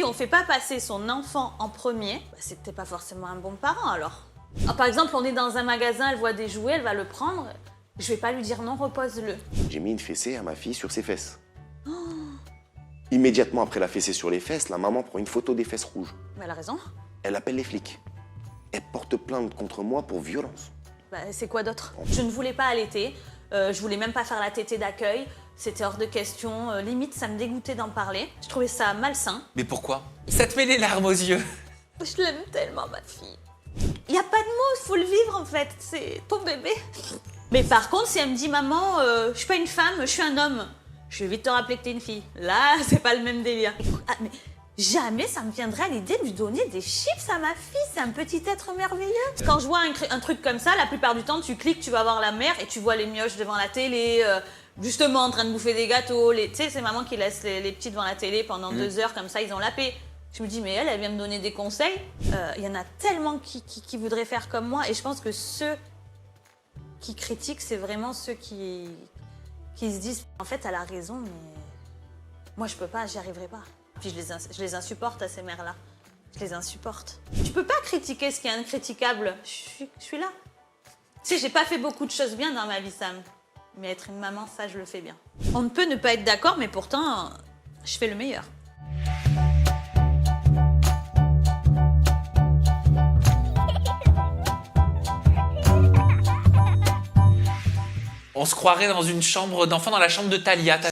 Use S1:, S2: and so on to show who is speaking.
S1: Si on fait pas passer son enfant en premier, bah, c'est peut-être pas forcément un bon parent alors. Alors, par exemple, on est dans un magasin, elle voit des jouets, elle va le prendre. Je vais pas lui dire non, repose-le.
S2: J'ai mis une fessée à ma fille sur ses fesses. Immédiatement après la fessée sur les fesses, la maman prend une photo des fesses rouges.
S1: Mais elle a raison.
S2: Elle appelle les flics. Elle porte plainte contre moi pour violence.
S1: Bah, c'est quoi d'autre? Je ne voulais pas allaiter, je voulais même pas faire la tétée d'accueil. C'était hors de question, limite ça me dégoûtait d'en parler. Je trouvais ça malsain.
S3: Mais pourquoi? Ça te met les larmes aux yeux.
S1: Je l'aime tellement, ma fille. Il n'y a pas de mots, faut le vivre en fait, c'est ton bébé. Mais par contre, si elle me dit, maman, je suis pas une femme, je suis un homme, je vais vite te rappeler que t'es une fille. Là, c'est pas le même délire. Ah, mais jamais ça me viendrait à l'idée de lui donner des chips à ma fille, c'est un petit être merveilleux. Quand je vois un truc comme ça, la plupart du temps, tu cliques, tu vas voir la mère et tu vois les mioches devant la télé, justement en train de bouffer des gâteaux. Tu sais, c'est maman qui laisse les petits devant la télé pendant 2 heures, comme ça, ils ont la paix. Je me dis, mais elle vient me donner des conseils. Il y en a tellement qui voudraient faire comme moi. Et je pense que ceux qui critiquent, c'est vraiment ceux qui se disent, en fait, elle a raison, mais moi, je peux pas, j'y arriverai pas. Puis je les insupporte à ces mères-là. Je les insupporte. Tu peux pas critiquer ce qui est incriticable. Je suis là. Tu sais, j'ai pas fait beaucoup de choses bien dans ma vie, Sam. Mais être une maman, ça, je le fais bien. On ne peut ne pas être d'accord, mais pourtant, je fais le meilleur.
S3: On se croirait dans une chambre d'enfant, dans la chambre de Thalia.